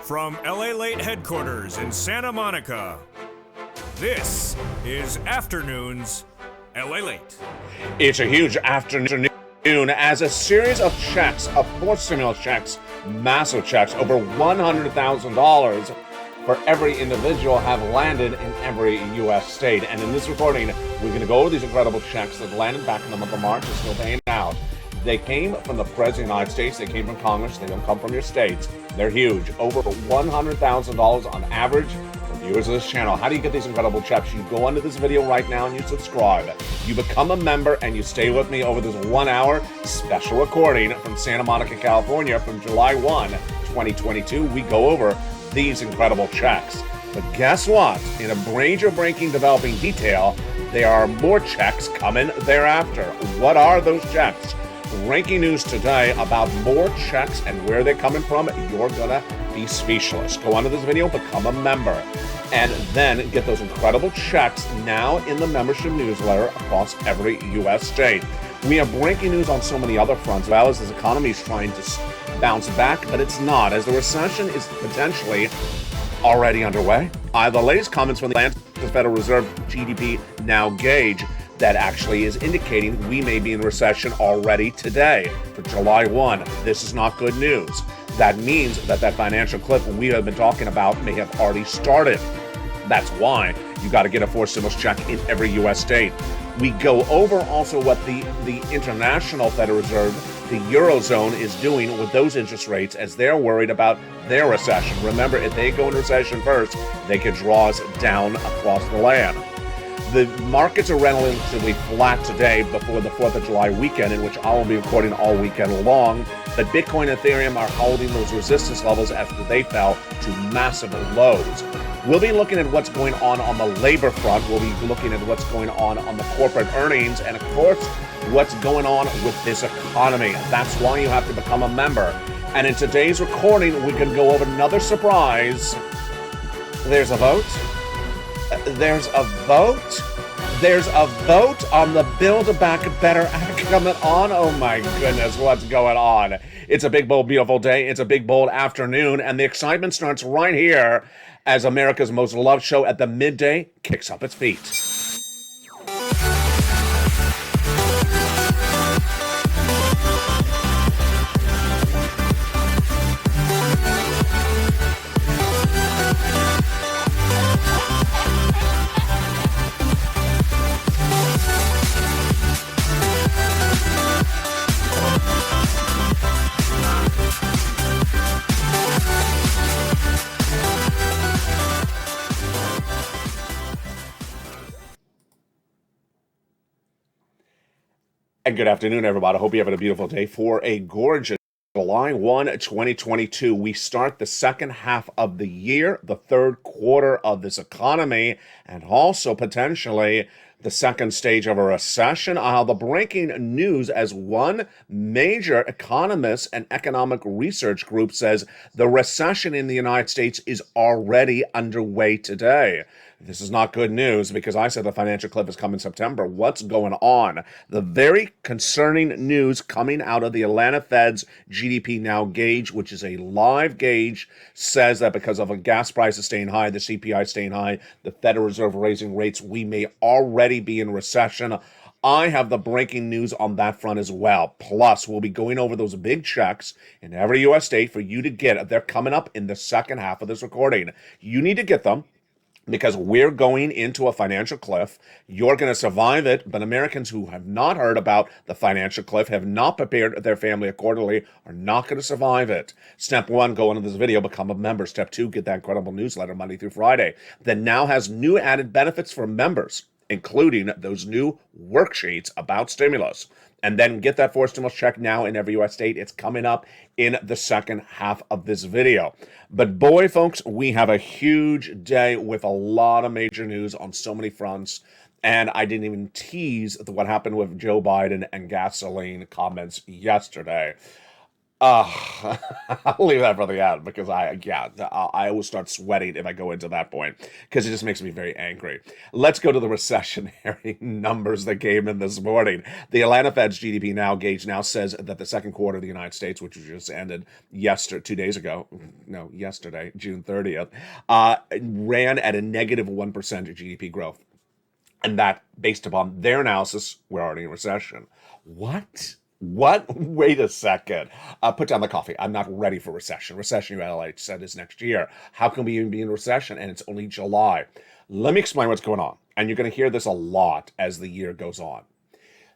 From LALATE headquarters in Santa Monica, this is Afternoons LALATE. It's a huge afternoon as a series of checks, of forced stimulus checks, massive checks, over $100,000 for every individual have landed in every U.S. state. And in this recording, we're going to go over these incredible checks that landed back in the month of March and still paying out. They came from the President of the United States. They came from Congress. They don't come from your states. They're huge. Over $100,000 on average for viewers of this channel. How do you get these incredible checks? You go under this video right now and you subscribe. You become a member and you stay with me over this 1 hour special recording from Santa Monica, California from July 1, 2022. We go over these incredible checks. But guess what? In a major-breaking developing detail, there are more checks coming thereafter. What are those checks? Breaking news today about more checks and where they're coming from. You're gonna be speechless. Go onto this video, become a member, and then get those incredible checks now in the membership newsletter across every U.S. state. We have breaking news on so many other fronts, as well as this economy is trying to bounce back, but it's not, as the recession is potentially already underway. The latest comments from the Federal Reserve GDP Now gauge that actually is indicating we may be in recession already today for July 1. This is not good news. That means that financial cliff we have been talking about may have already started. That's why you got to get a forced stimulus check in every U.S. state. We go over also what the International Federal Reserve, the Eurozone, is doing with those interest rates as they're worried about their recession. Remember, if they go into recession first, they could draw us down across the land. The markets are relatively flat today before the 4th of July weekend, in which I will be recording all weekend long. But Bitcoin and Ethereum are holding those resistance levels after they fell to massive lows. We'll be looking at what's going on the labor front. We'll be looking at what's going on the corporate earnings. And of course, what's going on with this economy. That's why you have to become a member. And in today's recording, we're going to go over another surprise. There's a vote. There's a vote. There's a vote on the Build Back Better Act coming on. Oh my goodness, what's going on? It's a big, bold, beautiful day. It's a big, bold afternoon. And the excitement starts right here as America's most loved show at the midday kicks up its feet. And good afternoon, everybody. I hope you're having a beautiful day for a gorgeous July 1, 2022. We start the second half of the year, the third quarter of this economy, and also potentially the second stage of a recession. The breaking news as one major economist and economic research group says the recession in the United States is already underway today. This is not good news because I said the financial cliff is coming in September. What's going on? The very concerning news coming out of the Atlanta Fed's GDP Now gauge, which is a live gauge, says that because of a gas prices staying high, the CPI staying high, the Federal Reserve raising rates, we may already be in recession. I have the breaking news on that front as well. Plus, we'll be going over those big checks in every U.S. state for you to get. They're coming up in the second half of this recording. You need to get them, because we're going into a financial cliff. You're going to survive it, but Americans who have not heard about the financial cliff, have not prepared their family accordingly, are not going to survive it. Step 1, go into this video, become a member. Step 2, get that incredible newsletter Monday through Friday that now has new added benefits for members, including those new worksheets about stimulus. And then get that forced stimulus check now in every U.S. state. It's coming up in the second half of this video. But boy, folks, we have a huge day with a lot of major news on so many fronts. And I didn't even tease what happened with Joe Biden and gasoline comments yesterday. I'll leave that for the end because I always start sweating if I go into that point because it just makes me very angry. Let's go to the recessionary numbers that came in this morning. The Atlanta Fed's GDP now gauge now says that the second quarter of the United States, which just ended yesterday, 2 days ago, no, yesterday, June 30th, ran at a negative 1% GDP growth. And that, based upon their analysis, we're already in recession. What? What? Wait a second. Put down the coffee. I'm not ready for recession. Recession, LALATE said, is next year. How can we even be in recession? And it's only July. Let me explain what's going on. And you're going to hear this a lot as the year goes on.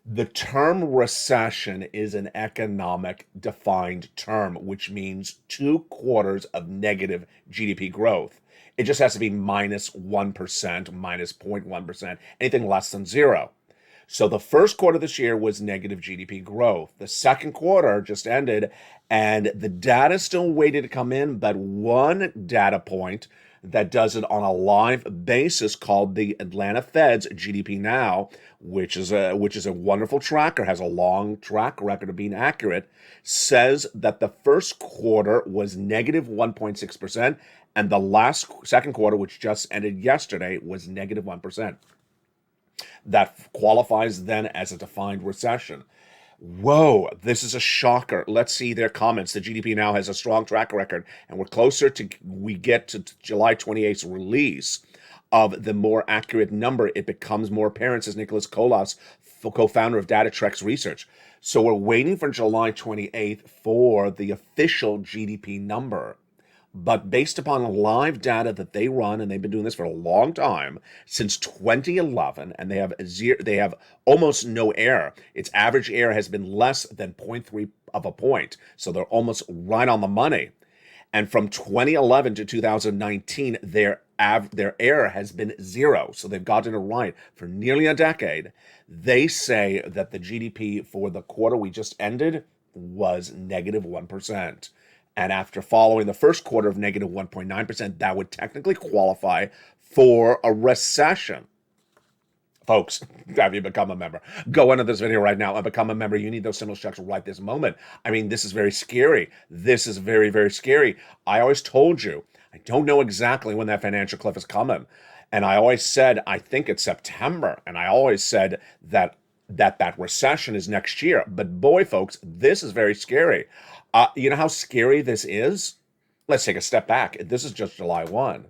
The term recession is an economic defined term, which means 2 quarters of negative GDP growth. It just has to be minus 1%, minus 0.1%, anything less than zero. So the first quarter this year was negative GDP growth. The second quarter just ended, and the data is still waiting to come in, but one data point that does it on a live basis called the Atlanta Fed's GDP Now, which is a wonderful tracker, has a long track record of being accurate, says that the first quarter was negative 1.6%, and the second quarter, which just ended yesterday, was negative 1%. That qualifies then as a defined recession. Whoa, this is a shocker. Let's see their comments. The GDP Now has a strong track record, and we get to July 28th's release of the more accurate number. It becomes more apparent, says Nicholas Colas, co-founder of DataTrex Research. So we're waiting for July 28th for the official GDP number. But based upon live data that they run, and they've been doing this for a long time, since 2011, and they have almost no error. Its average error has been less than 0.3 of a point. So they're almost right on the money. And from 2011 to 2019, their error has been zero. So they've gotten it right for nearly a decade. They say that the GDP for the quarter we just ended was negative 1%. And after following the first quarter of negative 1.9%, that would technically qualify for a recession. Folks, have you become a member? Go into this video right now and become a member. You need those stimulus checks right this moment. I mean, this is very scary. This is very, very scary. I always told you, I don't know exactly when that financial cliff is coming. And I always said, I think it's September. And I always said that recession is next year. But boy, folks, this is very scary. You know how scary this is? Let's take a step back. This is just July 1.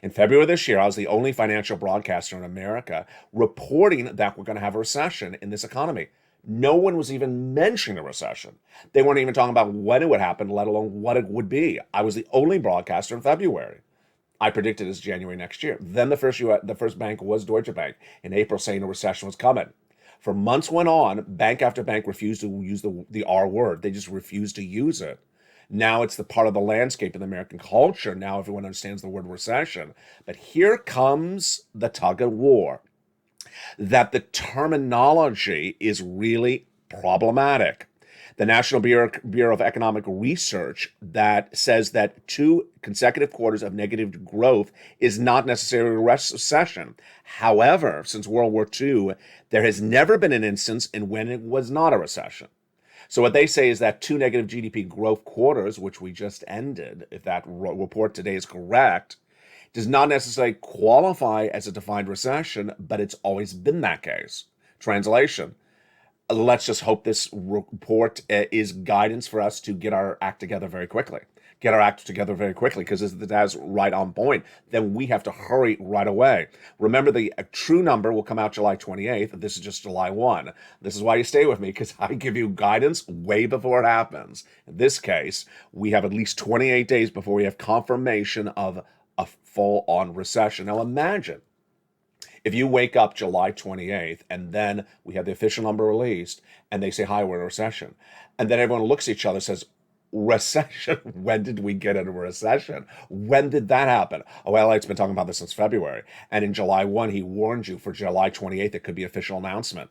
In February this year, I was the only financial broadcaster in America reporting that we're going to have a recession in this economy. No one was even mentioning a recession. They weren't even talking about when it would happen, let alone what it would be. I was the only broadcaster in February. I predicted it's January next year. Then the first bank was Deutsche Bank in April, saying a recession was coming. For months went on, bank after bank refused to use the R word. They just refused to use it. Now it's the part of the landscape in American culture. Now everyone understands the word recession. But here comes the tug of war. That the terminology is really problematic. The National Bureau of Economic Research that says that 2 consecutive quarters of negative growth is not necessarily a recession. However, since World War II, there has never been an instance in when it was not a recession. So what they say is that 2 negative GDP growth quarters, which we just ended, if that report today is correct, does not necessarily qualify as a defined recession, but it's always been that case. Translation. Let's just hope this report is guidance for us to get our act together very quickly. Because if that's right on point, then we have to hurry right away. Remember, the true number will come out July 28th. This is just July 1. This is why you stay with me, because I give you guidance way before it happens. In this case, we have at least 28 days before we have confirmation of a full-on recession. Now imagine if you wake up July 28th and then we have the official number released and they say, hi, we're in a recession. And then everyone looks at each other and says, recession? When did we get into a recession? When did that happen? Oh, LA's been talking about this since February. And in July 1, he warned you for July 28th, it could be an official announcement.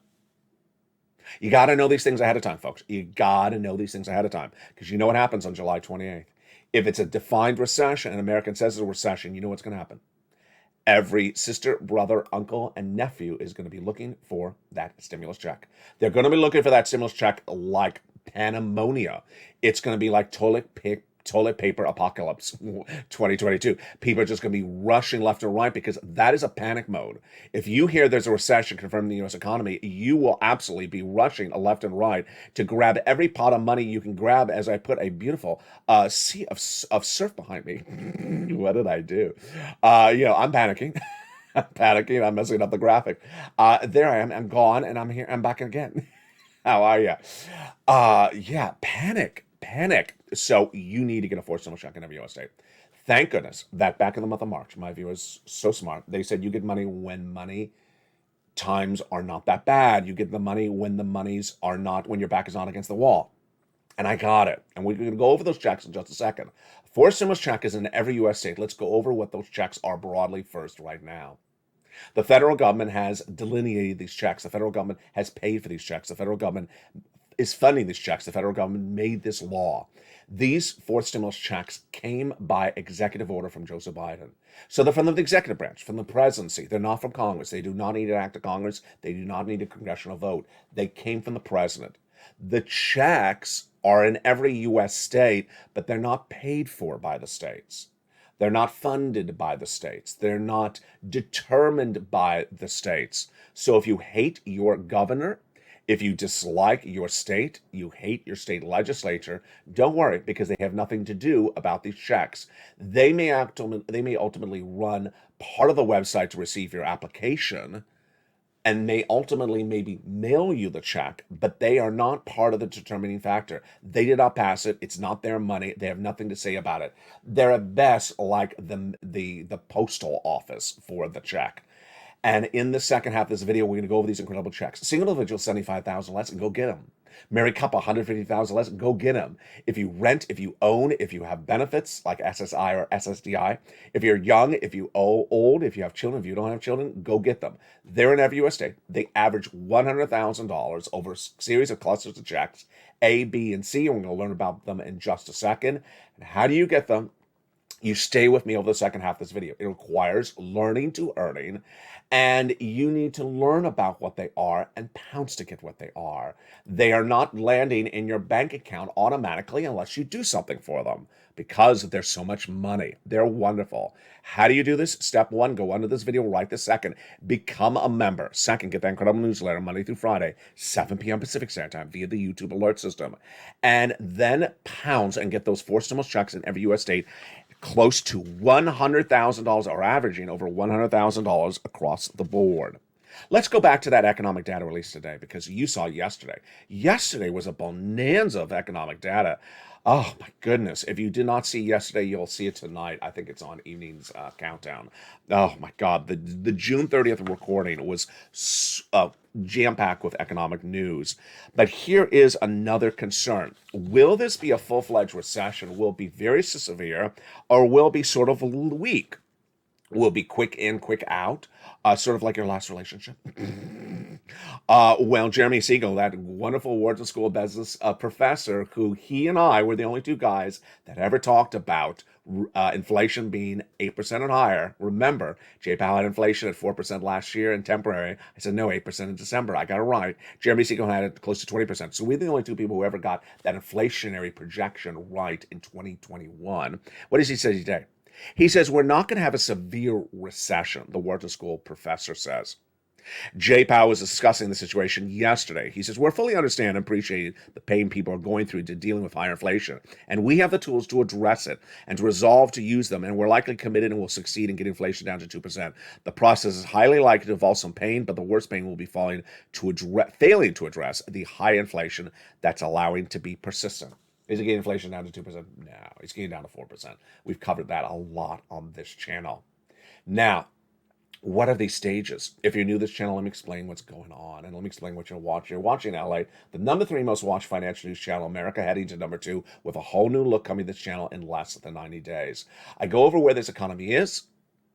You got to know these things ahead of time, folks. You got to know these things ahead of time because you know what happens on July 28th. If it's a defined recession and an American says it's a recession, you know what's going to happen. Every sister, brother, uncle, and nephew is going to be looking for that stimulus check. They're going to be looking for that stimulus check like pandemonium. It's going to be like toilet paper apocalypse 2022. People are just going to be rushing left and right because that is a panic mode. If you hear there's a recession confirmed in the U.S. economy, you will absolutely be rushing left and right to grab every pot of money you can grab. As I put a beautiful sea of surf behind me. What did I do? I'm panicking. I'm panicking. I'm messing up the graphic. There I am. I'm gone, and I'm here. I'm back again. How are you? Yeah, panic. So you need to get a forced stimulus check in every U.S. state. Thank goodness that back in the month of March, my viewers so smart. They said you get money when money times are not that bad. You get the money when when your back is not against the wall. And I got it. And we're going to go over those checks in just a second. Forced stimulus check is in every U.S. state. Let's go over what those checks are broadly first right now. The federal government has delineated these checks. The federal government has paid for these checks. The federal government is funding these checks. The federal government made this law. These forced stimulus checks came by executive order from Joseph Biden. So they're from the executive branch, from the presidency. They're not from Congress. They do not need an act of Congress. They do not need a congressional vote. They came from the president. The checks are in every U.S. state, but they're not paid for by the states. They're not funded by the states. They're not determined by the states. So if you hate your governor, if you dislike your state, you hate your state legislature, don't worry, because they have nothing to do about these checks. They may ultimately run part of the website to receive your application, and may ultimately maybe mail you the check, but they are not part of the determining factor. They did not pass it. It's not their money. They have nothing to say about it. They're at best like the postal office for the check. And in the second half of this video, we're going to go over these incredible checks. Single individual, $75,000 less, and go get them. Married couple, $150,000 less, go get them. If you rent, if you own, if you have benefits like SSI or SSDI, if you're young, if you old, if you have children, if you don't have children, go get them. They're in every U.S. state. They average $100,000 over a series of clusters of checks, A, B, and C, and we're going to learn about them in just a second. And how do you get them? You stay with me over the second half of this video. It requires learning to earning, and you need to learn about what they are and pounce to get what they are. They are not landing in your bank account automatically unless you do something for them, because there's so much money. They're wonderful. How do you do this? Step one, go under this video right this second. Become a member. Second, get that incredible newsletter Monday through Friday, 7 p.m. Pacific Standard Time via the YouTube alert system. And then pounce and get those forced stimulus checks in every U.S. state, close to $100,000, or averaging over $100,000 across the board. Let's go back to that economic data released today, because you saw yesterday. Yesterday was a bonanza of economic data. Oh my goodness. If you did not see yesterday, you'll see it tonight. I think it's on evening's countdown. Oh my God. The June 30th recording was jam-packed with economic news. But here is another concern. Will this be a full-fledged recession? Will it be very severe, or will it be sort of weak? Will it be quick in, quick out? Sort of like your last relationship. Well, Jeremy Siegel, that wonderful Wharton School of Business professor, who he and I were the only two guys that ever talked about inflation being 8% and higher. Remember, Jay Powell had inflation at 4% last year and temporary. I said, no, 8% in December. I got it right. Jeremy Siegel had it close to 20%. So we're the only two people who ever got that inflationary projection right in 2021. What does he say today? He says, we're not going to have a severe recession, the Wharton School professor says. Jay Powell was discussing the situation yesterday. He says, we're fully understand and appreciate the pain people are going through to dealing with higher inflation, and we have the tools to address it and to resolve to use them, and we're likely committed and will succeed in getting inflation down to 2%. The process is highly likely to involve some pain, but the worst pain will be failing to address the high inflation that's allowing to be persistent. Is it getting inflation down to 2%? No, it's getting down to 4%. We've covered that a lot on this channel. Now, what are these stages? If you're new to this channel, let me explain what's going on, and let me explain what you're watching. You're watching LA, the number 3 most watched financial news channel, America, heading to number 2 with a whole new look coming to this channel in less than 90 days. I go over where this economy is,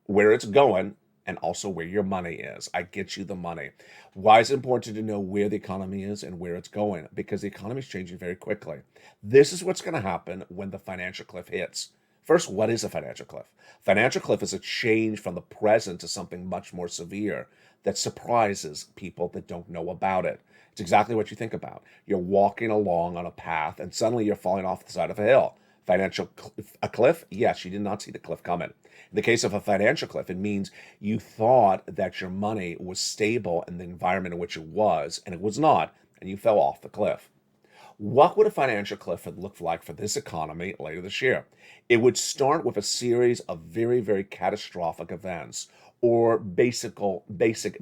where it's going, and also where your money is. I get you the money. Why is it important to know where the economy is and where it's going? Because the economy is changing very quickly. This is what's going to happen when the financial cliff hits. First, what is a financial cliff? Financial cliff is a change from the present to something much more severe that surprises people that don't know about it. It's exactly what you think about. You're walking along on a path and suddenly you're falling off the side of a hill. A cliff? Yes, you did not see the cliff coming. In the case of a financial cliff, it means you thought that your money was stable in the environment in which it was, and it was not, and you fell off the cliff. What would a financial cliff look like for this economy later this year? It would start with a series of very, very catastrophic events or basic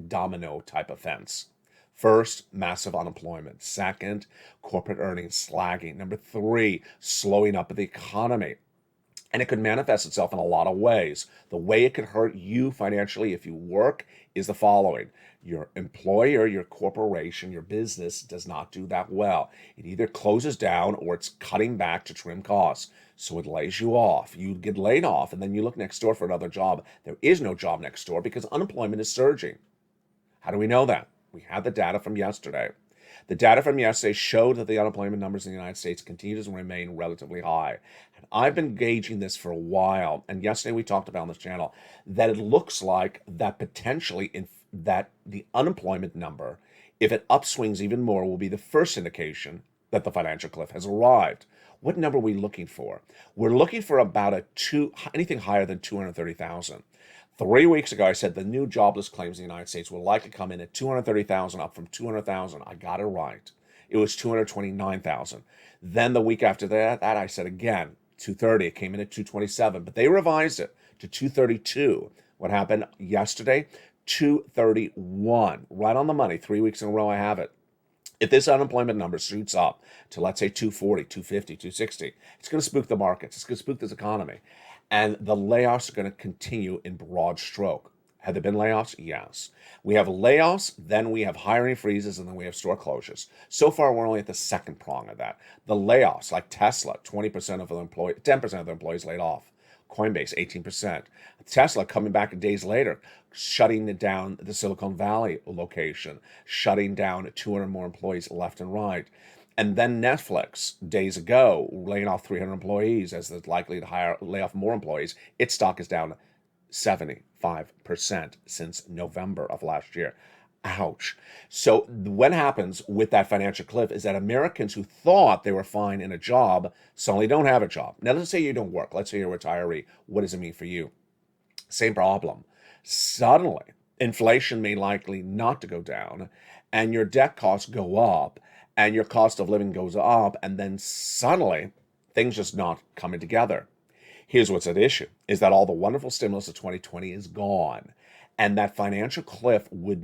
domino type events. First, massive unemployment. Second, corporate earnings slagging. Number three, slowing up of the economy. And it could manifest itself in a lot of ways. The way it could hurt you financially if you work is the following. Your employer, your corporation, your business does not do that well. It either closes down or it's cutting back to trim costs. So it lays you off. You get laid off and then you look next door for another job. There is no job next door because unemployment is surging. How do we know that? We had the data from yesterday. The data from yesterday showed that the unemployment numbers in the United States continue to remain relatively high. And I've been gauging this for a while. And yesterday we talked about on this channel that it looks like that potentially that the unemployment number, if it upswings even more, will be the first indication that the financial cliff has arrived. What number are we looking for? We're looking for about anything higher than 230,000. 3 weeks ago, I said the new jobless claims in the United States will likely come in at 230,000, up from 200,000. I got it right. It was 229,000. Then the week after that, I said again, 230. It came in at 227, but they revised it to 232. What happened yesterday? 231. Right on the money. 3 weeks in a row, I have it. If this unemployment number shoots up to, let's say, 240, 250, 260, it's going to spook the markets. It's going to spook this economy. And the layoffs are going to continue in broad stroke. Have there been layoffs? Yes. We have layoffs, then we have hiring freezes, and then we have store closures. So far, we're only at the second prong of that. The layoffs, like Tesla, 10% of their employees laid off. Coinbase, 18%. Tesla coming back days later, shutting down the Silicon Valley location, shutting down 200 more employees left and right. And then Netflix, days ago, laying off 300 employees as they're likely to lay off more employees. Its stock is down 75% since November of last year. Ouch. So what happens with that financial cliff is that Americans who thought they were fine in a job suddenly don't have a job. Now, let's say you don't work. Let's say you're a retiree. What does it mean for you? Same problem. Suddenly, inflation may likely not to go down, and your debt costs go up, and your cost of living goes up, and then suddenly things just not coming together. Here's what's at issue, is that all the wonderful stimulus of 2020 is gone, and that financial cliff would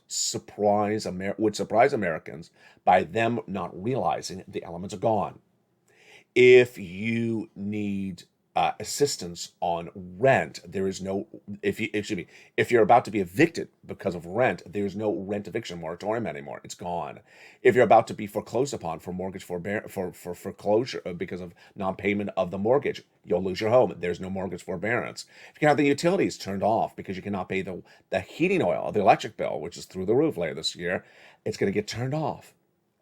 surprise Americans by them not realizing the elements are gone. If you need assistance on rent, if you're about to be evicted because of rent, there's no rent eviction moratorium anymore. It's gone. If you're about to be foreclosed upon for mortgage for foreclosure because of non-payment of the mortgage, you'll lose your home. There's no mortgage forbearance. If you can have the utilities turned off because you cannot pay the heating oil, the electric bill, which is through the roof later this year, it's going to get turned off.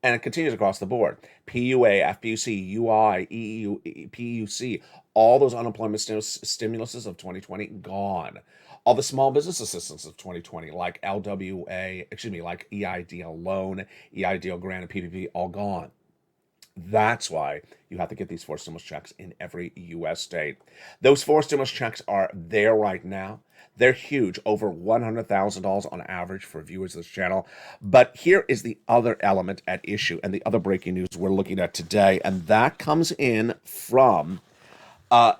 And it continues across the board. PUA, FPUC, UI, EEU, PUC, all those unemployment stimuluses of 2020, gone. All the small business assistance of 2020, like like EIDL loan, EIDL grant, and PPP, all gone. That's why you have to get these 4 stimulus checks in every U.S. state. Those 4 stimulus checks are there right now. They're huge, over $100,000 on average for viewers of this channel. But here is the other element at issue and the other breaking news we're looking at today, and that comes in from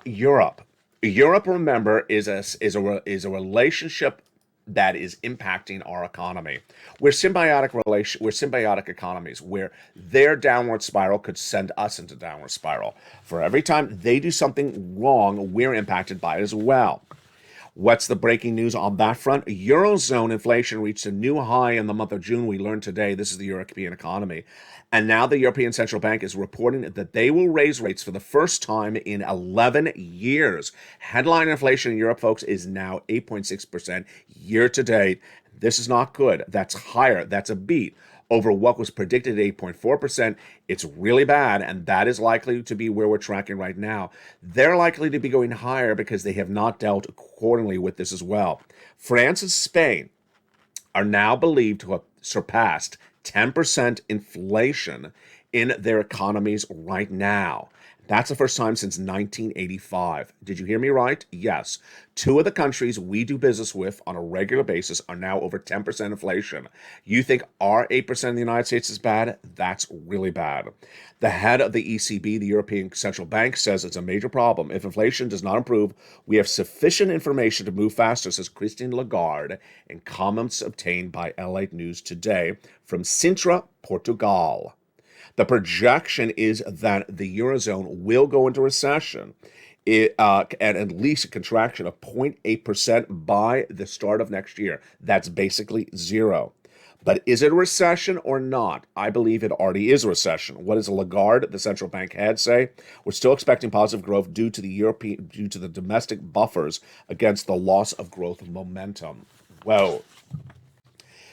Europe. Europe, remember, is a relationship that is impacting our economy. We're symbiotic economies where their downward spiral could send us into downward spiral. For every time they do something wrong, we're impacted by it as well. What's the breaking news on that front? Eurozone inflation reached a new high in the month of June. We learned today this is the European economy. And now the European Central Bank is reporting that they will raise rates for the first time in 11 years. Headline inflation in Europe, folks, is now 8.6% year to date. This is not good. That's higher. That's a beat. over what was predicted at 8.4%. It's really bad, and that is likely to be where we're tracking right now. They're likely to be going higher because they have not dealt accordingly with this as well. France and Spain are now believed to have surpassed 10% inflation in their economies right now. That's the first time since 1985. Did you hear me right? Yes. Two of the countries we do business with on a regular basis are now over 10% inflation. You think our 8% in the United States is bad? That's really bad. The head of the ECB, the European Central Bank, says it's a major problem. If inflation does not improve, we have sufficient information to move faster, says Christine Lagarde, in comments obtained by LATE News today from Sintra, Portugal. The projection is that the Eurozone will go into recession and at least a contraction of 0.8% by the start of next year. That's basically zero. But is it a recession or not? I believe it already is a recession. What does Lagarde, the central bank head, say? We're still expecting positive growth due to the domestic buffers against the loss of growth momentum. Whoa.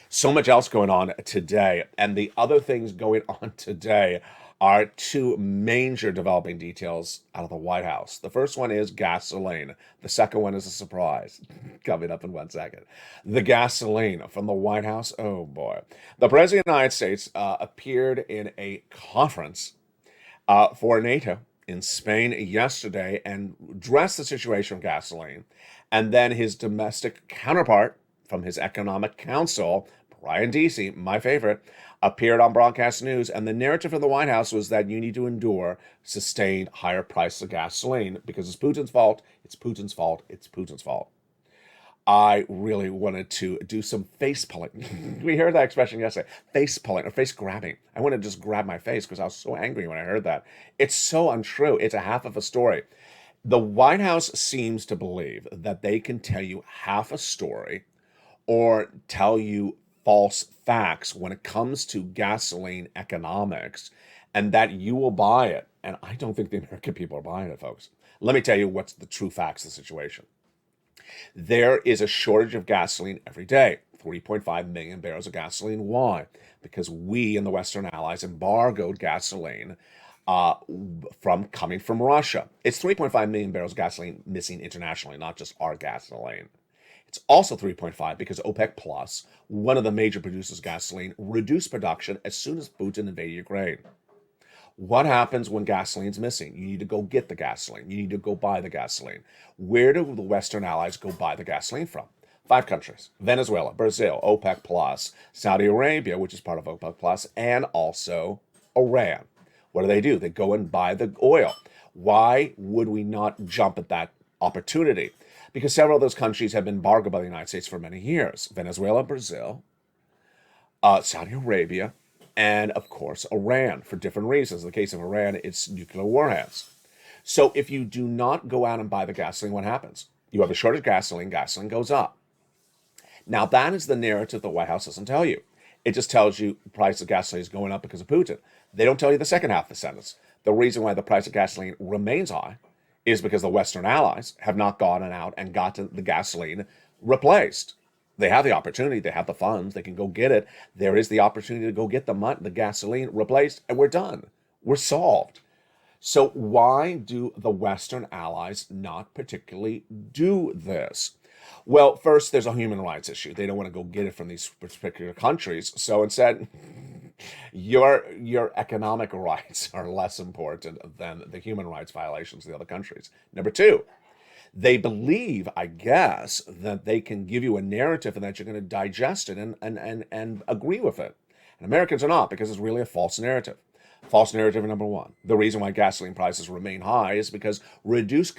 So much else going on today. And the other things going on today are two major developing details out of the White House. The first one is gasoline. The second one is a surprise. Coming up in 1 second. The gasoline from the White House. Oh boy. The President of the United States appeared in a conference for NATO in Spain yesterday and addressed the situation of gasoline. And then his domestic counterpart from his economic council, Brian Deasy, my favorite, appeared on broadcast news, and the narrative from the White House was that you need to endure sustained higher price of gasoline because it's Putin's fault, it's Putin's fault, it's Putin's fault. I really wanted to do some face pulling. We heard that expression yesterday, face pulling or face grabbing. I wanted to just grab my face because I was so angry when I heard that. It's so untrue. It's a half of a story. The White House seems to believe that they can tell you half a story or tell you false facts when it comes to gasoline economics and that you will buy it. And I don't think the American people are buying it, folks. Let me tell you what's the true facts of the situation. There is a shortage of gasoline every day, 3.5 million barrels of gasoline. Why? Because we and the Western Allies embargoed gasoline coming from Russia. It's 3.5 million barrels of gasoline missing internationally, not just our gasoline. It's also 3.5 because OPEC Plus, one of the major producers of gasoline, reduced production as soon as Putin invaded Ukraine. What happens when gasoline's missing? You need to go get the gasoline. You need to go buy the gasoline. Where do the Western Allies go buy the gasoline from? 5 countries: Venezuela, Brazil, OPEC Plus, Saudi Arabia, which is part of OPEC Plus, and also Iran. What do? They go and buy the oil. Why would we not jump at that opportunity? Because several of those countries have been embargoed by the United States for many years. Venezuela, Brazil, Saudi Arabia, and of course, Iran, for different reasons. In the case of Iran, it's nuclear warheads. So if you do not go out and buy the gasoline, what happens? You have a shortage of gasoline goes up. Now, that is the narrative the White House doesn't tell you. It just tells you the price of gasoline is going up because of Putin. They don't tell you the second half of the sentence. The reason why the price of gasoline remains high is because the Western Allies have not gone out and gotten the gasoline replaced. They have the opportunity, they have the funds, they can go get it. There is the opportunity to go get the gasoline replaced, and we're done. We're solved. So why do the Western Allies not particularly do this? Well, first, there's a human rights issue. They don't want to go get it from these particular countries. So instead, your economic rights are less important than the human rights violations of the other countries. Number 2, they believe, I guess, that they can give you a narrative and that you're going to digest it and agree with it. And Americans are not, because it's really a false narrative. False narrative number 1. The reason why gasoline prices remain high is because reduced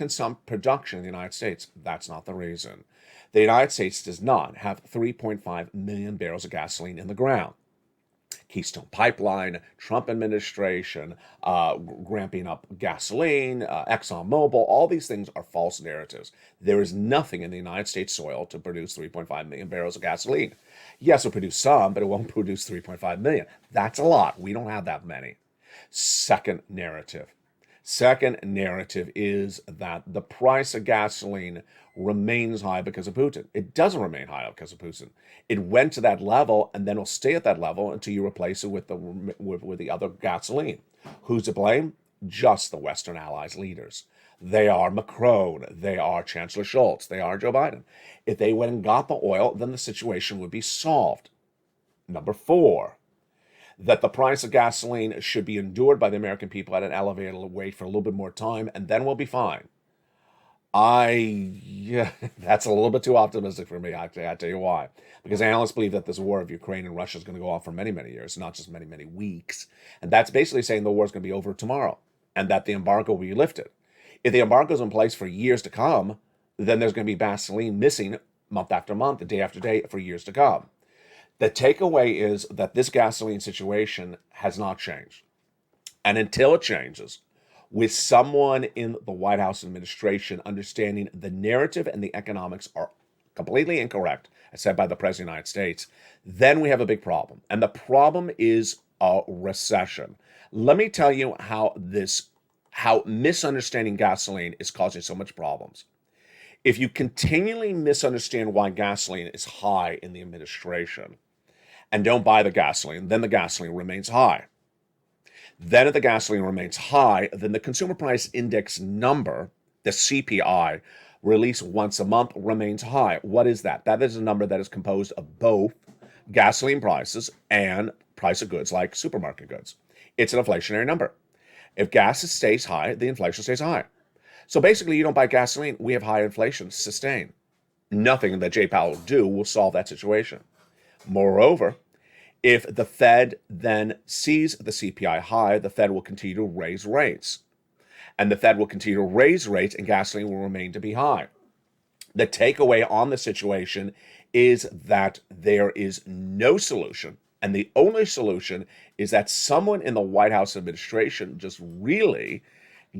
production in the United States. That's not the reason. The United States does not have 3.5 million barrels of gasoline in the ground. Keystone Pipeline, Trump administration, ramping up gasoline, ExxonMobil, all these things are false narratives. There is nothing in the United States soil to produce 3.5 million barrels of gasoline. Yes, it'll produce some, but it won't produce 3.5 million. That's a lot. We don't have that many. Second narrative. Second narrative is that the price of gasoline remains high because of Putin. It doesn't remain high because of Putin. It went to that level and then will stay at that level until you replace it with the other gasoline. Who's to blame? Just the Western Allies leaders. They are Macron. They are Chancellor Scholz. They are Joe Biden. If they went and got the oil, then the situation would be solved. Number 4, that the price of gasoline should be endured by the American people at an elevated rate for a little bit more time, and then we'll be fine. Yeah, that's a little bit too optimistic for me. I tell you why. Because analysts believe that this war of Ukraine and Russia is going to go on for many, many years, not just many, many weeks. And that's basically saying the war is going to be over tomorrow and that the embargo will be lifted. If the embargo is in place for years to come, then there's going to be gasoline missing month after month, day after day for years to come. The takeaway is that this gasoline situation has not changed. And until it changes, with someone in the White House administration understanding the narrative and the economics are completely incorrect, as said by the President of the United States, then we have a big problem. And the problem is a recession. Let me tell you how misunderstanding gasoline is causing so much problems. If you continually misunderstand why gasoline is high in the administration and don't buy the gasoline, then the gasoline remains high. Then if the gasoline remains high, then the consumer price index number, the CPI, released once a month, remains high. What is that? That is a number that is composed of both gasoline prices and price of goods like supermarket goods. It's an inflationary number. If gas stays high, the inflation stays high. So basically, you don't buy gasoline, we have high inflation sustained. Nothing that Jay Powell will do will solve that situation. Moreover, if the Fed then sees the CPI high, the Fed will continue to raise rates. And the Fed will continue to raise rates and gasoline will remain to be high. The takeaway on the situation is that there is no solution. And the only solution is that someone in the White House administration just really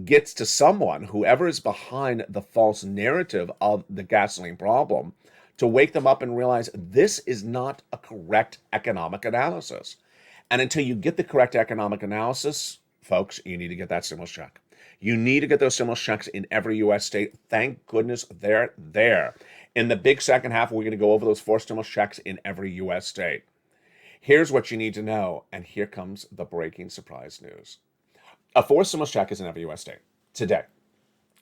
gets to someone, whoever is behind the false narrative of the gasoline problem, to wake them up and realize this is not a correct economic analysis. And until you get the correct economic analysis, folks, you need to get that stimulus check. You need to get those stimulus checks in every U.S. state. Thank goodness they're there. In the big second half, we're going to go over those 4 stimulus checks in every U.S. state. Here's what you need to know, and here comes the breaking surprise news. A 4th stimulus check is in every U.S. state today.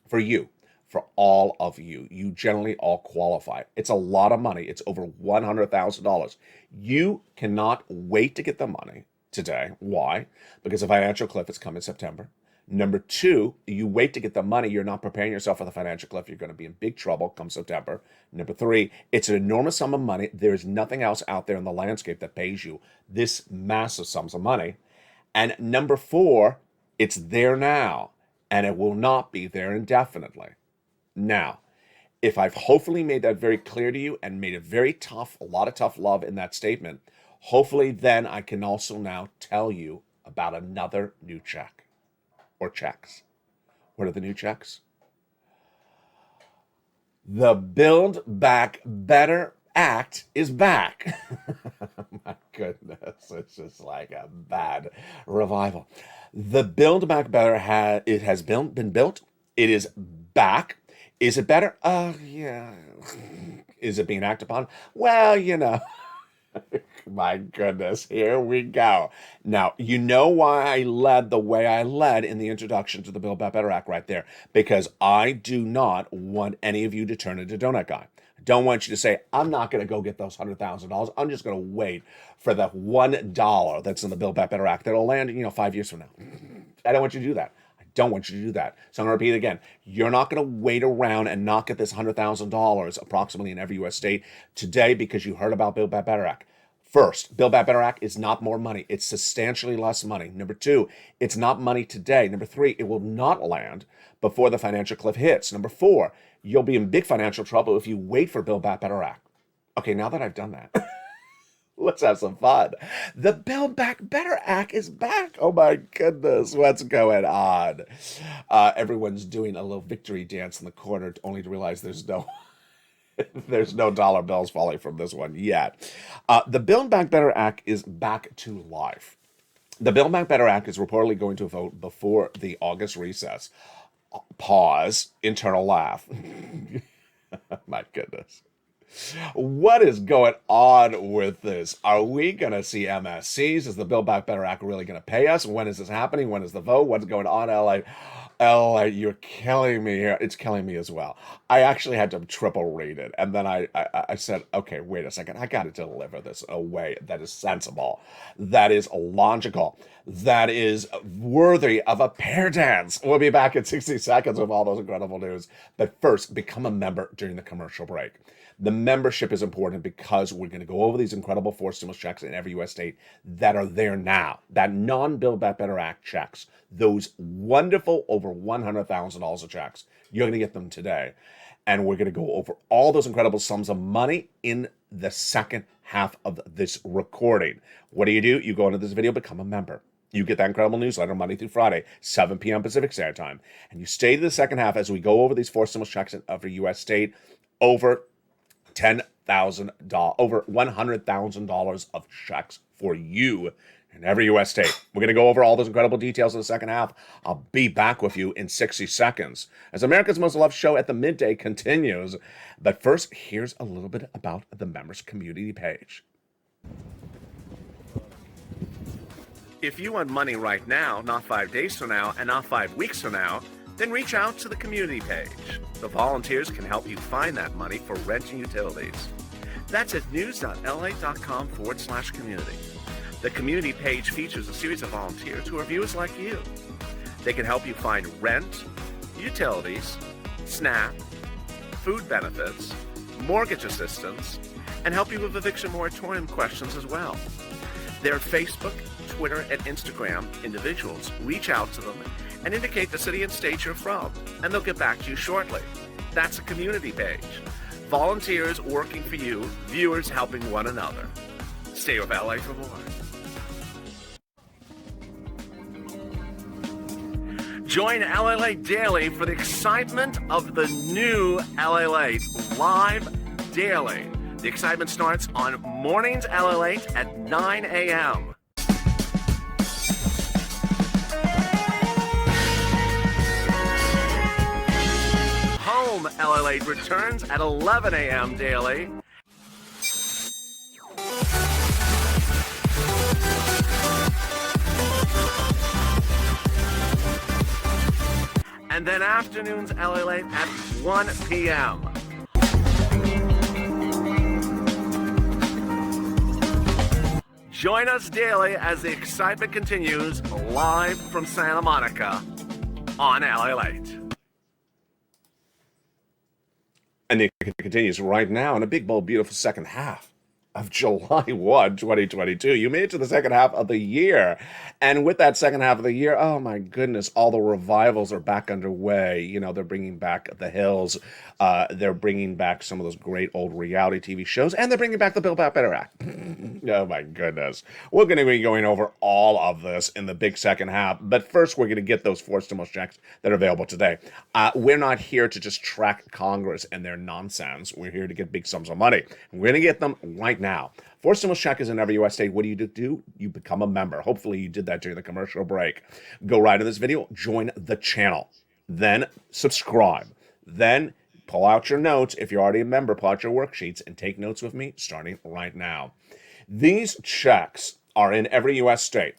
For you, for all of you, you generally all qualify. It's a lot of money. It's over $100,000. You cannot wait to get the money today. Why? Because the financial cliff is coming in September. Number 2, you wait to get the money. You're not preparing yourself for the financial cliff. You're going to be in big trouble come September. Number 3, it's an enormous sum of money. There's nothing else out there in the landscape that pays you this massive sums of money. And number 4, it's there now, and it will not be there indefinitely. Now, if I've hopefully made that very clear to you and made it very tough, a lot of tough love in that statement, hopefully then I can also now tell you about another new check or checks. What are the new checks? The Build Back Better Act is back. My goodness, it's just like a bad revival. The Build Back Better has been built. It is back. Is it better? Yeah. Is it being acted upon? Well, My goodness, here we go. Now, you know why I led the way I led in the introduction to the Build Back Better Act right there. Because I do not want any of you to turn into Donut Guy. I don't want you to say, I'm not going to go get those $100,000. I'm just going to wait for the $1 that's in the Build Back Better Act that'll land, 5 years from now. I don't want you to do that. Don't want you to do that. So I'm going to repeat it again. You're not going to wait around and not get this $100,000 approximately in every U.S. state today because you heard about Build Back Better Act. First, Build Back Better Act is not more money. It's substantially less money. Number 2, it's not money today. Number 3, it will not land before the financial cliff hits. Number 4, you'll be in big financial trouble if you wait for Build Back Better Act. Okay, now that I've done that, let's have some fun. The Build Back Better Act is back. Oh my goodness, what's going on? Everyone's doing a little victory dance in the corner only to realize there's no dollar bills falling from this one yet. The Build Back Better Act is back to life. The Build Back Better Act is reportedly going to vote before the August recess. Pause, internal laugh. My goodness. What is going on with this? Are we going to see MSCs? Is the Build Back Better Act really going to pay us? When is this happening? When is the vote? What's going on, LA? LA, you're killing me here. It's killing me as well. I actually had to triple read it. And then I said, okay, wait a second. I got to deliver this in a way that is sensible, that is logical, that is worthy of a pair dance. We'll be back in 60 seconds with all those incredible news. But first, become a member during the commercial break. The membership is important because we're going to go over these incredible forced stimulus checks in every U.S. state that are there now. That non-Build Back Better Act checks, those wonderful over $100,000 of checks, you're going to get them today. And we're going to go over all those incredible sums of money in the second half of this recording. What do? You go into this video, become a member. You get that incredible newsletter Monday through Friday, 7 p.m. Pacific Standard Time. And you stay to the second half as we go over these forced stimulus checks in every U.S. state, over $10,000, over $100,000 of checks for you in every U.S. state. We're going to go over all those incredible details in the second half. I'll be back with you in 60 seconds as America's Most Loved Show at the midday continues. But first, here's a little bit about the members community page. If you want money right now, not 5 days from now, and not 5 weeks from now, then reach out to the community page. The volunteers can help you find that money for rent and utilities. That's at news.la.com/community. The community page features a series of volunteers who are viewers like you. They can help you find rent, utilities, SNAP, food benefits, mortgage assistance, and help you with eviction moratorium questions as well. Their Facebook, Twitter, and Instagram individuals reach out to them and indicate the city and state you're from, and they'll get back to you shortly. That's a community page. Volunteers working for you, viewers helping one another. Stay with LA for more. Join LALATE daily for the excitement of the new LALATE live daily. The excitement starts on mornings LALATE at 9 a.m. Home LALATE returns at 11 a.m. daily. And then afternoons LALATE at 1 p.m. Join us daily as the excitement continues live from Santa Monica on LALATE. And it continues right now in a big, bold, beautiful second half of July 1, 2022. You made it to the second half of the year. And with that second half of the year, oh my goodness, all the revivals are back underway. You know, they're bringing back The Hills. They're bringing back some of those great old reality TV shows. And they're bringing back the Build Back Better Act. Oh my goodness. We're going to be going over all of this in the big second half. But first, we're going to get those forced stimulus checks that are available today. We're not here to just track Congress and their nonsense. We're here to get big sums of money. We're going to get them right now. Forced stimulus check is in every U.S. state. What do you do? You become a member. Hopefully you did that during the commercial break. Go right in this video, join the channel, then subscribe, then pull out your notes. If you're already a member, pull out your worksheets and take notes with me starting right now. These checks are in every U.S. state.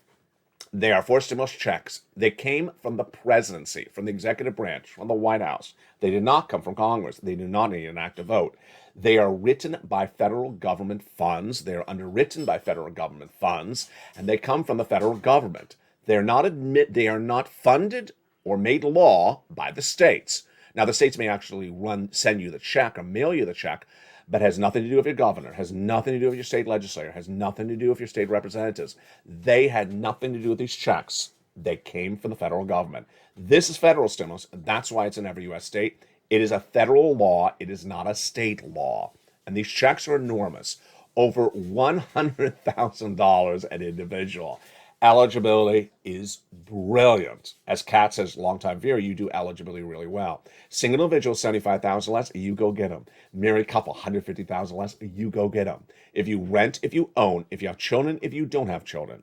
They are forced stimulus checks. They came from the presidency, from the executive branch, from the White House. They did not come from Congress. They do not need an active vote. They are written by federal government funds. They are underwritten by federal government funds, and they come from the federal government. They are not funded or made law by the states. Now, the states may actually send you the check or mail you the check, but has nothing to do with your governor, has nothing to do with your state legislator, has nothing to do with your state representatives. They had nothing to do with these checks. They came from the federal government. This is federal stimulus. That's why it's in every U.S. state. It is a federal law. It is not a state law. And these checks are enormous. Over $100,000 an individual. Eligibility is brilliant. As Kat says, longtime viewer, you do eligibility really well. Single individual, $75,000 less, you go get them. Married couple, $150,000 less, you go get them. If you rent, if you own, if you have children, if you don't have children.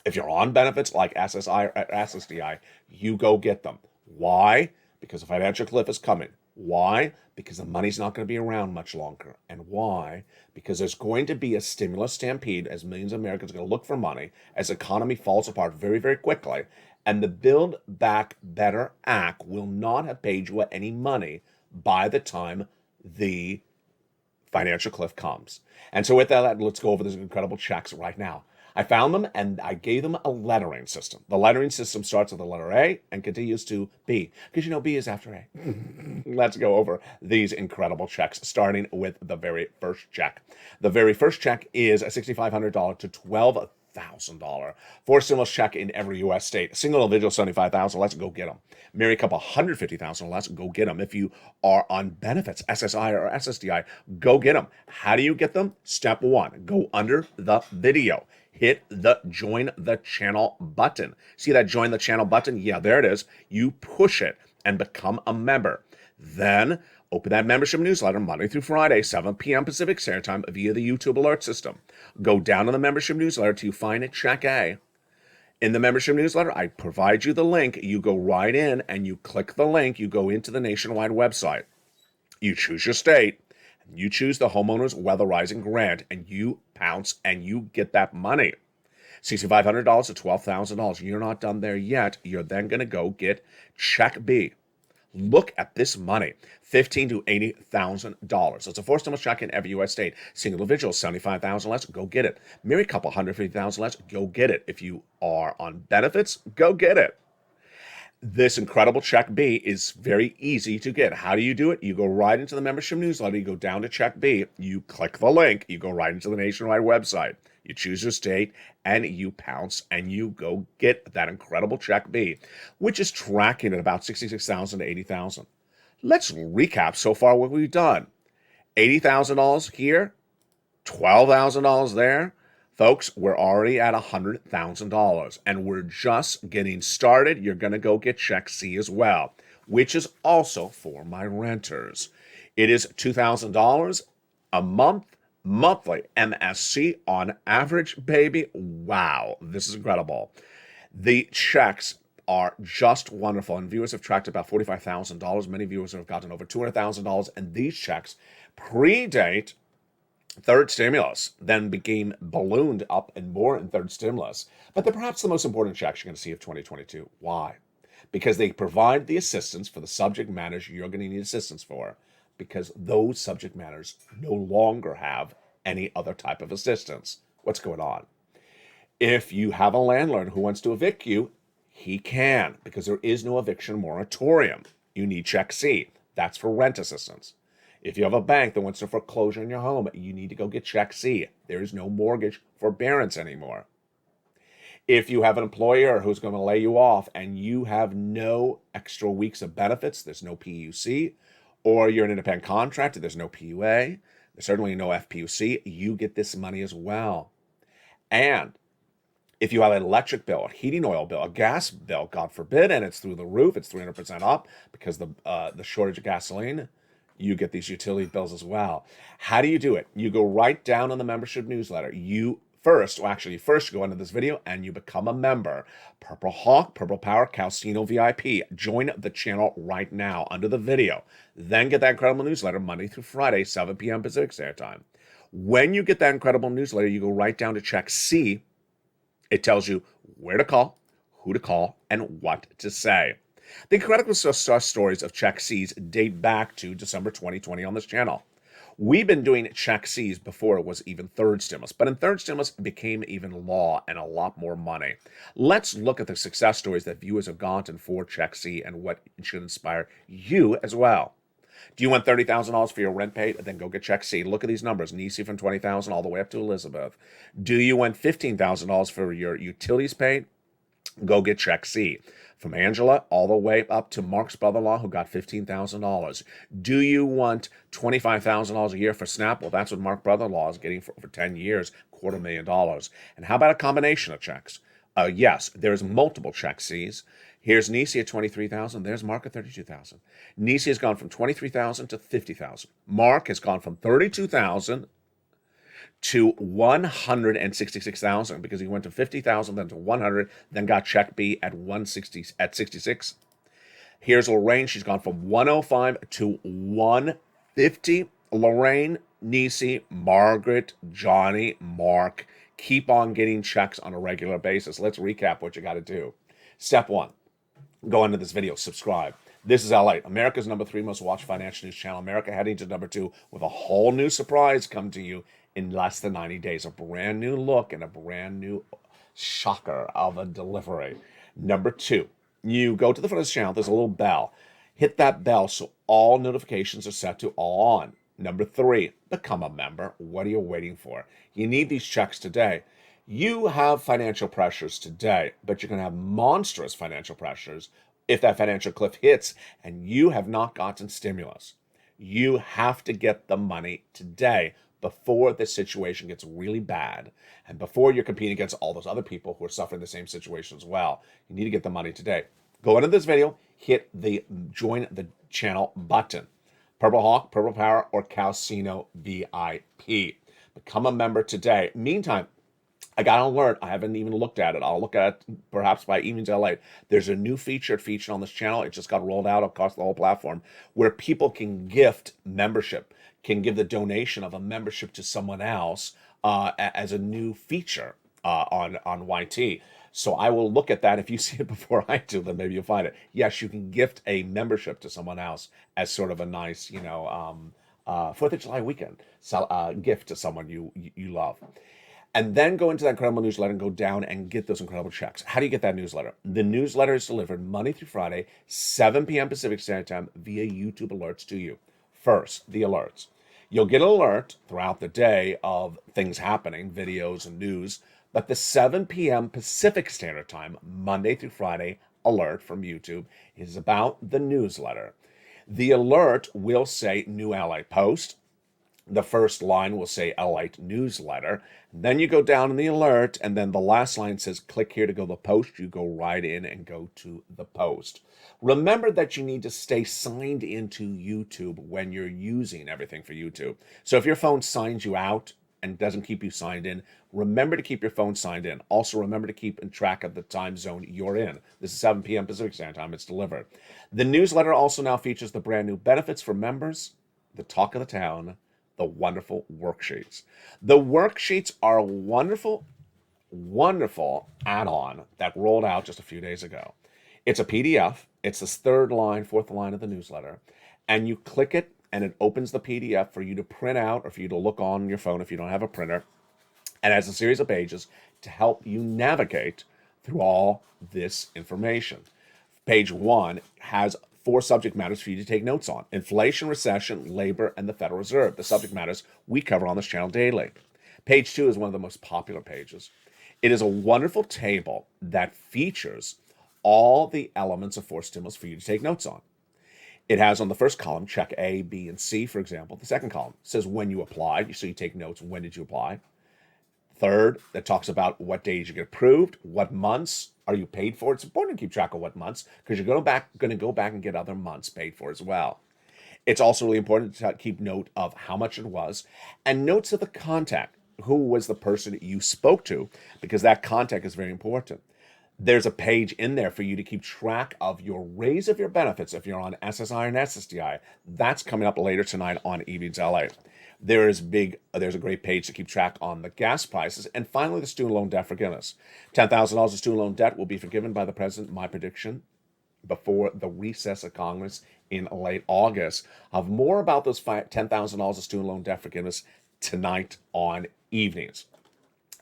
If you're on benefits like SSI or SSDI, you go get them. Why? Because the financial cliff is coming. Why? Because the money's not going to be around much longer. And why? Because there's going to be a stimulus stampede as millions of Americans are going to look for money as the economy falls apart very, very quickly. And the Build Back Better Act will not have paid you any money by the time the financial cliff comes. And so with that, let's go over these incredible checks right now. I found them and I gave them a lettering system. The lettering system starts with the letter A and continues to B, because you know B is after A. Let's go over these incredible checks, starting with the very first check. The very first check is a $6,500 to $12,000 for stimulus check in every U.S. state. Single individual, $75,000. Let's go get them. Married couple, $150,000. Let's go get them. If you are on benefits, SSI or SSDI, go get them. How do you get them? Step one, go under the video. Hit the join the channel button. See that join the channel button? Yeah, there it is. You push it and become a member. Then open that membership newsletter Monday through Friday, 7 p.m. Pacific Standard Time via the YouTube alert system. Go down to the membership newsletter till you find it, check A. In the membership newsletter, I provide you the link. You go right in and you click the link. You go into the nationwide website. You choose your state. You choose the homeowner's weatherizing grant and you pounce and you get that money. $6,500 to $12,000. You're not done there yet. You're then going to go get check B. Look at this money, $15,000 to $80,000. So it's a four stimulus check in every U.S. state. Single individual, $75,000 less, go get it. Married couple, $150,000 less, go get it. If you are on benefits, go get it. This incredible check B is very easy to get. How do you do it? You go right into the membership newsletter, you go down to check B, you click the link, you go right into the nationwide website, you choose your state, and you pounce and you go get that incredible check B, which is tracking at about $66,000 to $80,000. Let's recap so far what we've done. $80,000 here, $12,000 there. Folks, we're already at $100,000 and we're just getting started. You're going to go get check C as well, which is also for my renters. It is $2,000 a month, monthly MSC on average, baby. Wow, this is incredible. The checks are just wonderful, and viewers have tracked about $45,000. Many viewers have gotten over $200,000, and these checks predate third stimulus, then became ballooned up and more in third stimulus. But they're perhaps the most important checks you're going to see of 2022. Why? Because they provide the assistance for the subject matters you're going to need assistance for, because those subject matters no longer have any other type of assistance. What's going on? If you have a landlord who wants to evict you, he can, because there is no eviction moratorium. You need check C. That's for rent assistance. If you have a bank that wants to foreclose on your home, you need to go get check C. There is no mortgage forbearance anymore. If you have an employer who's going to lay you off and you have no extra weeks of benefits, there's no PUC, or you're an independent contractor, there's no PUA, there's certainly no FPUC, you get this money as well. And if you have an electric bill, a heating oil bill, a gas bill, God forbid, and it's through the roof, it's 300% up because the shortage of gasoline, you get these utility bills as well. How do you do it? You go right down in the membership newsletter. You first go into this video and you become a member. Purple Hawk, Purple Power, Calcino VIP. Join the channel right now under the video. Then get that incredible newsletter Monday through Friday, 7 p.m. Pacific Standard Time. When you get that incredible newsletter, you go right down to check C. It tells you where to call, who to call, and what to say. The incredible success stories of check C's date back to December 2020 on this channel. We've been doing check C's before it was even third stimulus, but in third stimulus it became even law and a lot more money. Let's look at the success stories that viewers have gotten for check C and what should inspire you as well. Do you want $30,000 for your rent paid? Then go get check C. Look at these numbers. Nisi from $20,000 all the way up to Elizabeth. Do you want $15,000 for your utilities paid? Go get check C. From Angela all the way up to Mark's brother-in-law who got $15,000. Do you want $25,000 a year for SNAP? Well, that's what Mark's brother-in-law is getting for over 10 years, $250,000. And how about a combination of checks? Yes, there's multiple check C's. Here's Nisi at $23,000. There's Mark at $32,000. Nisi has gone from $23,000 to $50,000. Mark has gone from $32,000 to 166,000 because he went to 50,000, then to 100, then got check B at 160 at 66. Here's Lorraine. She's gone from 105 to 150. Lorraine, Nisi, Margaret, Johnny, Mark, keep on getting checks on a regular basis. Let's recap what you got to do. Step one, go into this video, subscribe. This is LALATE, America's #3 most watched financial news channel. America heading to #2 with a whole new surprise come to you in less than 90 days. A brand new look and a brand new shocker of a delivery. #2, you go to the front of this channel, there's a little bell. Hit that bell so all notifications are set to all on. #3, become a member. What are you waiting for? You need these checks today. You have financial pressures today, but you're going to have monstrous financial pressures if that financial cliff hits and you have not gotten stimulus. You have to get the money today before the situation gets really bad and before you're competing against all those other people who are suffering the same situation as well. You need to get the money today. Go into this video, hit the join the channel button. Purple Hawk, Purple Power, or Calcino VIP. Become a member today. Meantime, I got an alert. I haven't even looked at it. I'll look at it perhaps by evenings LA. There's a new feature on this channel. It just got rolled out across the whole platform where people can gift membership, can give the donation of a membership to someone else as a new feature on YT. So I will look at that. If you see it before I do, then maybe you'll find it. Yes, you can gift a membership to someone else as sort of a nice, 4th of July weekend gift to someone you love. And then go into that incredible newsletter and go down and get those incredible checks. How do you get that newsletter? The newsletter is delivered Monday through Friday, 7 p.m. Pacific Standard Time via YouTube alerts to you. First, the alerts. You'll get an alert throughout the day of things happening, videos and news, but the 7 p.m. Pacific Standard Time, Monday through Friday, alert from YouTube is about the newsletter. The alert will say new LALATE post. The first line will say LALATE newsletter. Then you go down in the alert, and then the last line says click here to go to the post. You go right in and go to the post. Remember that you need to stay signed into YouTube when you're using everything for YouTube. So if your phone signs you out and doesn't keep you signed in, remember to keep your phone signed in. Also, remember to keep in track of the time zone you're in. This is 7 p.m. Pacific Standard Time. It's delivered. The newsletter also now features the brand new benefits for members, the talk of the town, the wonderful worksheets. The worksheets are a wonderful, wonderful add-on that rolled out just a few days ago. It's a PDF. It's this third line, fourth line of the newsletter. And you click it, and it opens the PDF for you to print out or for you to look on your phone if you don't have a printer. And it has a series of pages to help you navigate through all this information. Page 1 has 4 subject matters for you to take notes on: inflation, recession, labor, and the Federal Reserve. The subject matters we cover on this channel daily. Page 2 is one of the most popular pages. It is a wonderful table that features all the elements of forced stimulus for you to take notes on. It has on the first column, check A, B, and C, for example. The second column says when you applied, so you take notes, when did you apply? Third, that talks about what days you get approved, what months are you paid for. It's important to keep track of what months because you're going to go back and get other months paid for as well. It's also really important to keep note of how much it was and notes of the contact. Who was the person you spoke to? Because that contact is very important. There's a page in there for you to keep track of your raise of your benefits if you're on SSI and SSDI. That's coming up later tonight on Evenings LA. There's a great page to keep track on the gas prices. And finally, the student loan debt forgiveness. $10,000 of student loan debt will be forgiven by the president, my prediction, before the recess of Congress in late August. I'll have more about those $10,000 of student loan debt forgiveness tonight on Evenings.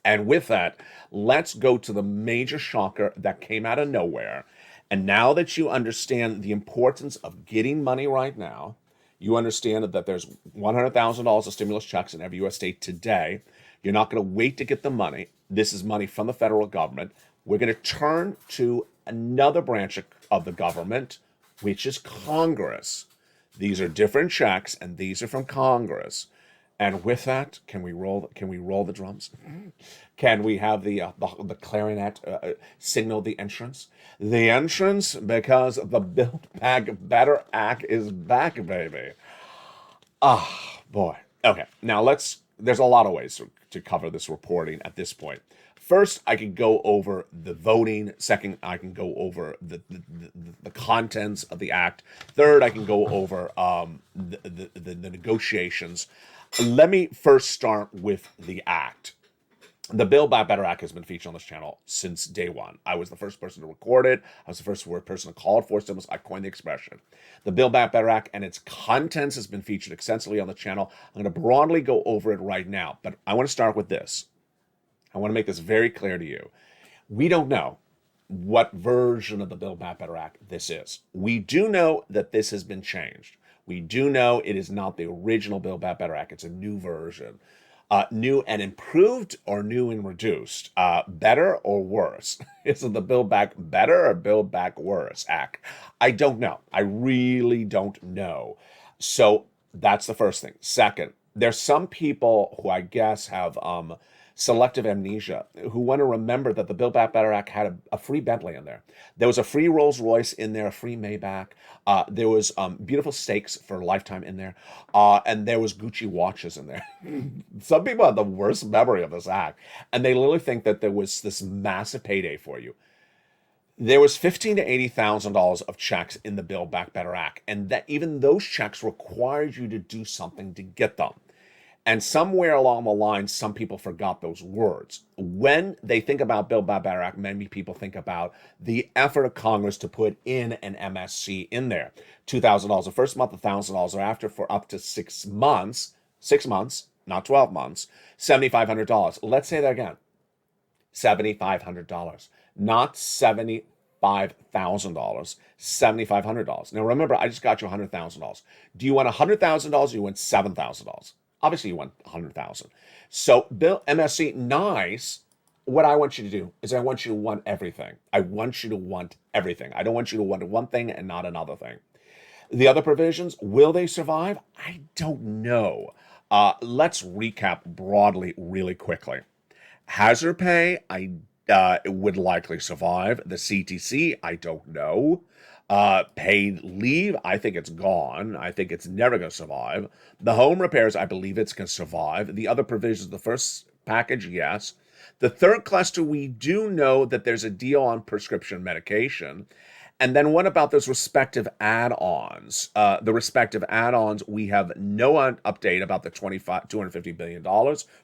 And with that, let's go to the major shocker that came out of nowhere. And now that you understand the importance of getting money right now, you understand that there's $100,000 of stimulus checks in every U.S. state today. You're not going to wait to get the money. This is money from the federal government. We're going to turn to another branch of the government, which is Congress. These are different checks, and these are from Congress. And with that, can we roll the drums? Can we have the clarinet signal the entrance? The entrance, because the Build Back Better Act is back, baby. Ah, boy. Okay, now let's there's a lot of ways to cover this reporting at this point. First, I can go over the voting. Second, I can go over the contents of the act. Third, I can go over the negotiations. Let me first start with the act. The Build Back Better Act has been featured on this channel since day one. I was the first person to record it. I was the first person to call it for stimulus. I coined the expression. The Build Back Better Act and its contents has been featured extensively on the channel. I'm going to broadly go over it right now, but I want to start with this. I want to make this very clear to you. We don't know what version of the Build Back Better Act this is. We do know that this has been changed. We do know it is not the original Build Back Better Act. It's a new version. New and improved or new and reduced? Better or worse? Is it the Build Back Better or Build Back Worse Act? I don't know. I really don't know. So that's the first thing. Second, there's some people who I guess have selective amnesia who want to remember that the Build Back Better Act had a free Bentley in there. There was a free Rolls Royce in there, a free Maybach. There was beautiful steaks for a lifetime in there. And there was Gucci watches in there. Some people have the worst memory of this act. And they literally think that there was this massive payday for you. There was $15,000 to $80,000 of checks in the Build Back Better Act. And that even those checks required you to do something to get them. And somewhere along the line, some people forgot those words. When they think about Build Back Better Act, many people think about the effort of Congress to put in an MSC in there. $2,000 the first month, $1,000 thereafter for up to 6 months. 6 months, not 12 months. $7,500. Let's say that again. $7,500. Not $75,000. $7,500. Now remember, I just got you $100,000. Do you want $100,000 or you want $7,000? Obviously, you want 100,000. So, Bill MSC, nice. What I want you to do is I want you to want everything. I want you to want everything. I don't want you to want one thing and not another thing. The other provisions, will they survive? I don't know. Let's recap broadly really quickly. Hazard pay, it would likely survive. The CTC, I don't know. Paid leave, I think it's gone. I think it's never going to survive. The home repairs, I believe it's going to survive. The other provisions, the first package, yes. The third cluster, we do know that there's a deal on prescription medication. And then what about those respective add-ons? The respective add-ons, we have no update about the $250 billion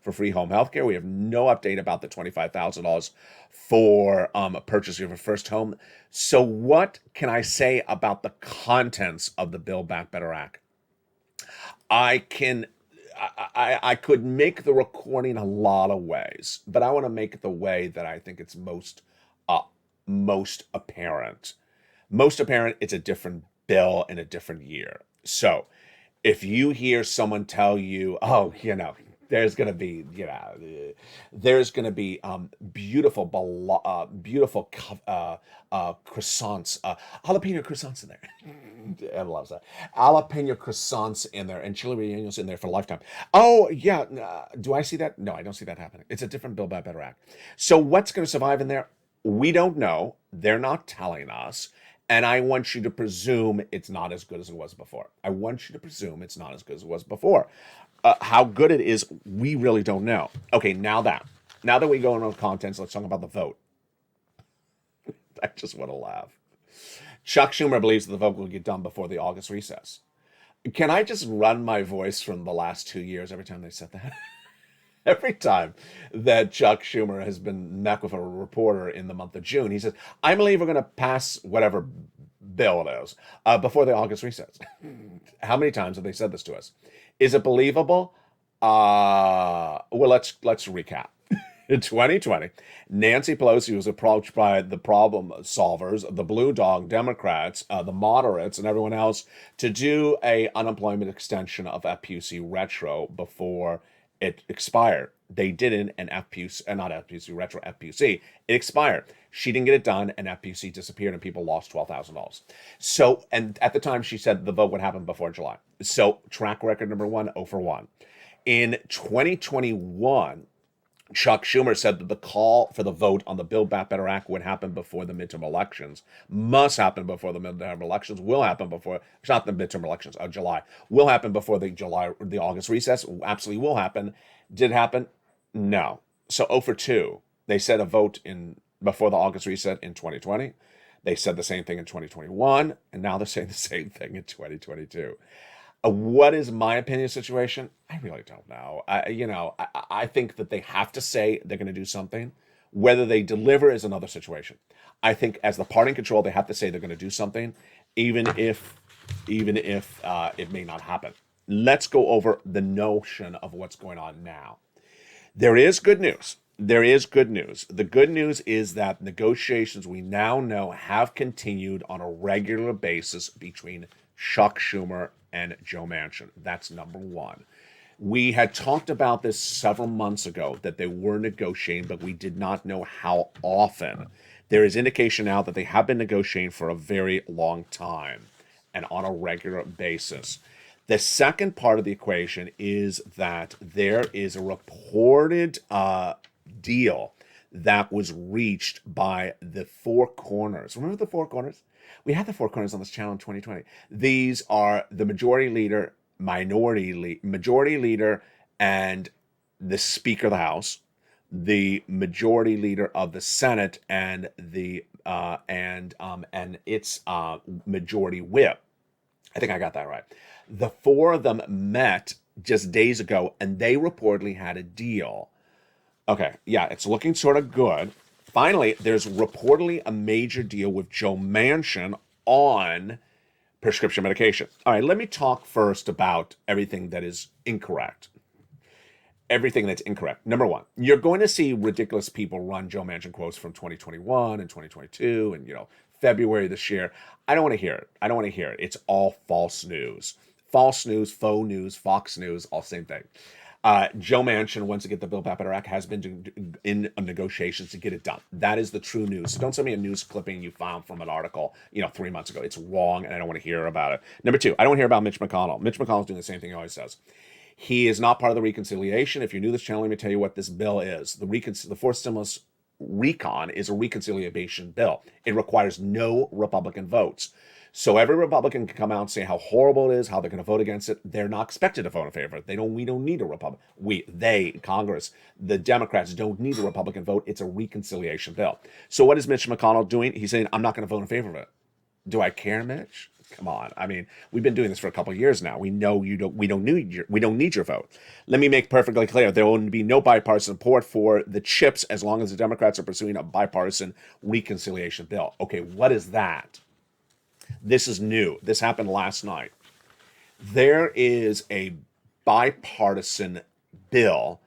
for free home health care. We have no update about the $25,000 for purchase of a first home. So what can I say about the contents of the Build Back Better Act? I could make the recording a lot of ways, but I want to make it the way that I think it's most apparent. Most apparent, it's a different bill in a different year. So if you hear someone tell you, oh, there's going to be, beautiful croissants, jalapeno croissants in there. I love that. Jalapeno croissants in there and chili rellenos in there for a lifetime. Oh, yeah. Do I see that? No, I don't see that happening. It's a different Build Back Better Act. So what's going to survive in there? We don't know. They're not telling us. And I want you to presume it's not as good as it was before. I want you to presume it's not as good as it was before. How good it is, we really don't know. Okay, now that we go into the contents, let's talk about the vote. I just want to laugh. Chuck Schumer believes that the vote will get done before the August recess. Can I just run my voice from the last 2 years every time they said that? Every time that Chuck Schumer has been met with a reporter in the month of June, he says, I believe we're going to pass whatever bill it is before the August recess. How many times have they said this to us? Is it believable? Well, let's recap. In 2020, Nancy Pelosi was approached by the problem solvers, the Blue Dog Democrats, the moderates, and everyone else to do a unemployment extension of FPUC retro before it expired. They didn't, and FPUC. It expired. She didn't get it done, and FPUC disappeared, and people lost $12,000. So, and at the time, she said the vote would happen before July. So, track record number 1, 0 for 1. In 2021, Chuck Schumer said that the call for the vote on the Build Back Better Act would happen before the midterm elections, must happen before the midterm elections, will happen before, it's not the midterm elections, July, will happen before the August recess, absolutely will happen. Did it happen? No. So 0 for 2. They said a vote before the August reset in 2020. They said the same thing in 2021, and now they're saying the same thing in 2022. What is my opinion of the situation? I really don't know. I think that they have to say they're going to do something. Whether they deliver is another situation. I think as the party in control, they have to say they're going to do something, even if it may not happen. Let's go over the notion of what's going on now. There is good news. There is good news. The good news is that negotiations we now know have continued on a regular basis between Chuck Schumer and Joe Manchin. That's number one. We had talked about this several months ago that they were negotiating, but we did not know how often. There is indication now that they have been negotiating for a very long time and on a regular basis. The second part of the equation is that there is a reported deal that was reached by the Four Corners. Remember the Four Corners? We had the Four Corners on this channel in 2020. These are the majority leader, majority leader, and the Speaker of the House, the majority leader of the Senate, and its majority whip. I think I got that right. The four of them met just days ago, and they reportedly had a deal. Okay, yeah, it's looking sort of good. Finally, there's reportedly a major deal with Joe Manchin on prescription medication. All right, let me talk first about everything that is incorrect. Everything that's incorrect. Number one, you're going to see ridiculous people run Joe Manchin quotes from 2021 and 2022 and, February this year. I don't want to hear it. I don't want to hear it. It's all false news. False news, faux news, Fox News, all same thing. Joe Manchin, once to get the Build Back Better Act, has been in negotiations to get it done. That is the true news. So don't send me a news clipping you found from an article, 3 months ago. It's wrong, and I don't want to hear about it. Number two, I don't want to hear about Mitch McConnell. Mitch McConnell's doing the same thing he always says. He is not part of the reconciliation. If you're new to this channel, let me tell you what this bill is. The fourth stimulus recon is a reconciliation bill. It requires no Republican votes. So every Republican can come out and say how horrible it is, how they're going to vote against it. They're not expected to vote in favor. We don't need a Republican. Congress, the Democrats don't need a Republican vote. It's a reconciliation bill. So what is Mitch McConnell doing? He's saying, I'm not going to vote in favor of it. Do I care, Mitch? Come on. I mean, we've been doing this for a couple of years now. We know we don't need your vote. Let me make perfectly clear. There will be no bipartisan support for the chips as long as the Democrats are pursuing a bipartisan reconciliation bill. Okay, what is that? This is new. This happened last night. There is a bipartisan bill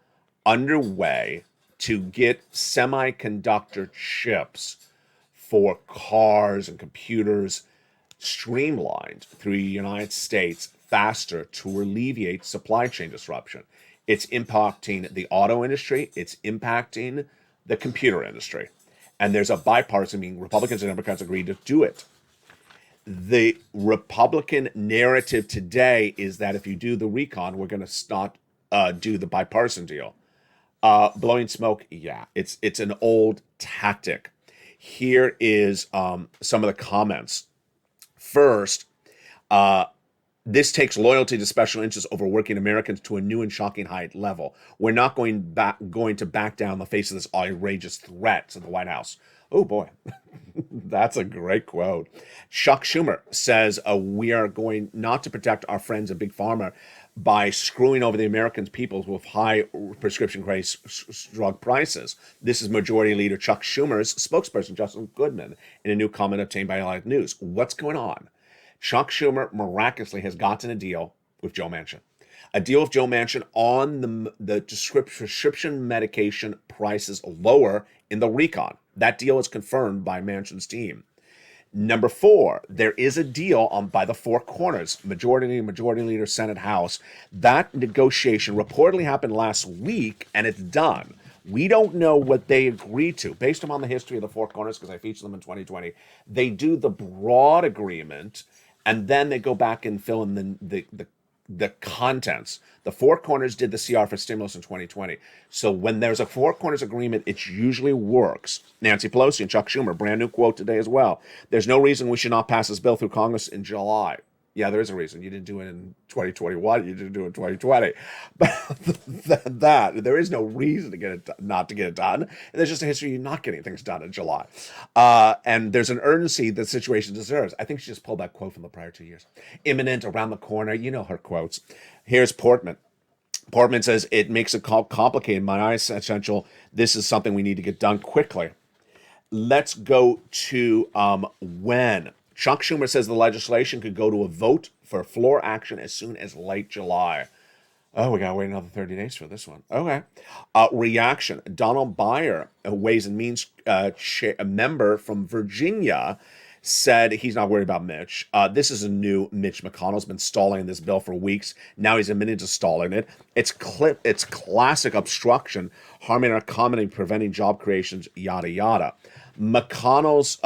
underway to get semiconductor chips for cars and computers streamlined through the United States faster to alleviate supply chain disruption. It's impacting the auto industry. It's impacting the computer industry. And there's a bipartisan, meaning Republicans and Democrats agreed to do it. The Republican narrative today is that if you do the recon, we're going to do the bipartisan deal. Blowing smoke, yeah, it's an old tactic. Here is some of the comments. First, this takes loyalty to special interests over working Americans to a new and shocking high level. We're not going to back down in the face of this outrageous threat to the White House. Oh boy, that's a great quote. Chuck Schumer says we are going not to protect our friends at Big Pharma by screwing over the American peoples with high prescription drug prices. This is Majority Leader Chuck Schumer's spokesperson, Justin Goodman, in a new comment obtained by LALATE News. What's going on? Chuck Schumer miraculously has gotten a deal with Joe Manchin. A deal with Joe Manchin on the prescription medication prices lower in the recon. That deal is confirmed by Manchin's team. Number four, there is a deal by the Four Corners, Majority Leader, Senate, House. That negotiation reportedly happened last week, and it's done. We don't know what they agreed to. Based upon the history of the Four Corners, because I featured them in 2020, they do the broad agreement, and then they go back and fill in the contents. The Four Corners did the CR for stimulus in 2020. So when there's a Four Corners agreement, it usually works. Nancy Pelosi and Chuck Schumer, brand new quote today as well. There's no reason we should not pass this bill through Congress in July. Yeah, there is a reason. You didn't do it in 2021. You didn't do it in 2020. But there is no reason to get it not to get it done. There's just a history of you not getting things done in July. And there's an urgency the situation deserves. I think she just pulled that quote from the prior 2 years. Imminent, around the corner. You know her quotes. Here's Portman. Portman says, it makes it complicated. My eyes essential. This is something we need to get done quickly. Let's go to when. Chuck Schumer says the legislation could go to a vote for floor action as soon as late July. Oh, we got to wait another 30 days for this one. Okay. Reaction. Donald Byer, a Ways and Means a member from Virginia, said he's not worried about Mitch. This is a new Mitch McConnell's been stalling this bill for weeks. Now he's admitted to stalling it. It's classic obstruction, harming our economy, preventing job creations, yada, yada. McConnell's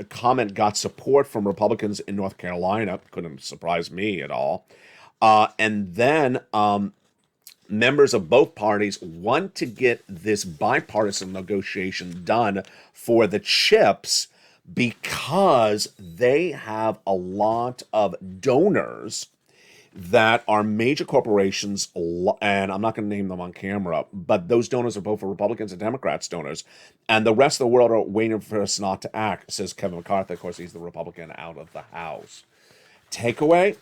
comment got support from Republicans in North Carolina. Couldn't surprise me at all. And then members of both parties want to get this bipartisan negotiation done for the chips because they have a lot of donors that are major corporations, and I'm not going to name them on camera, but those donors are both for Republicans and Democrats donors, and the rest of the world are waiting for us not to act, says Kevin McCarthy. Of course, he's the Republican out of the House. Takeaway,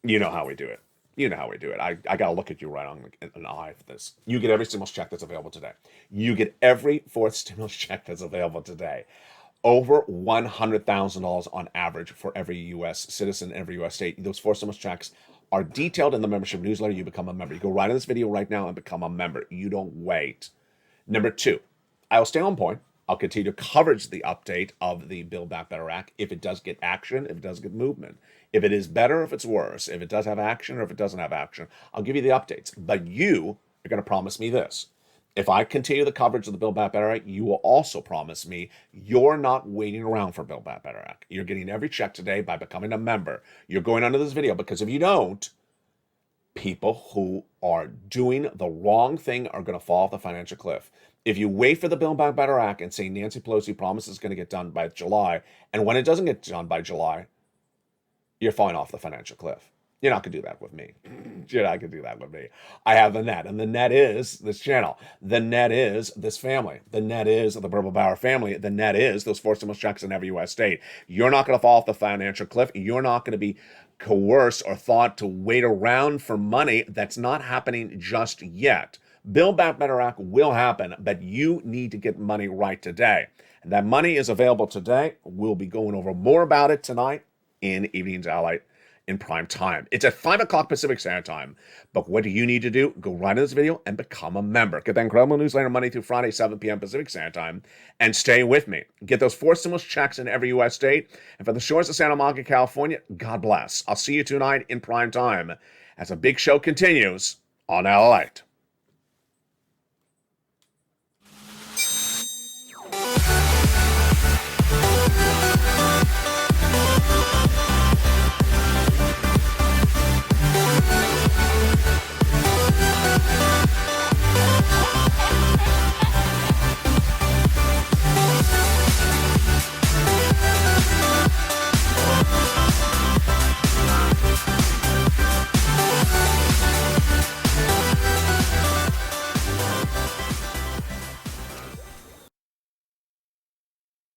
you know how we do it. You know how we do it. I got to look at you right on an eye for this. You get every stimulus check that's available today. You get every fourth stimulus check that's available today. Over $100,000 on average for every U.S. citizen, every U.S. state. Those four stimulus checks are detailed in the membership newsletter. You become a member. You go right in this video right now and become a member. You don't wait. Number two, I'll stay on point. I'll continue to coverage the update of the Build Back Better Act if it does get action, if it does get movement. If it is better, if it's worse, if it does have action or if it doesn't have action, I'll give you the updates. But you are going to promise me this. If I continue the coverage of the Build Back Better Act, you will also promise me you're not waiting around for Build Back Better Act. You're getting every check today by becoming a member. You're going under this video because if you don't, people who are doing the wrong thing are going to fall off the financial cliff. If you wait for the Build Back Better Act and say Nancy Pelosi promises it's going to get done by July, and when it doesn't get done by July, you're falling off the financial cliff. You're not going to do that with me. You're not going to do that with me. I have the net, and the net is this channel. The net is this family. The net is the Purple Bauer family. The net is those four stimulus checks in every U.S. state. You're not going to fall off the financial cliff. You're not going to be coerced or thought to wait around for money that's not happening just yet. Build Back Better Act will happen, but you need to get money right today. And that money is available today. We'll be going over more about it tonight in Evenings LALATE in prime time. It's at 5 o'clock Pacific Standard Time. But what do you need to do? Go right in this video and become a member. Get that incredible newsletter Monday through Friday, 7 p.m. Pacific Standard Time, and stay with me. Get those four stimulus checks in every U.S. state. And for the shores of Santa Monica, California, God bless. I'll see you tonight in prime time as a big show continues on LALATE.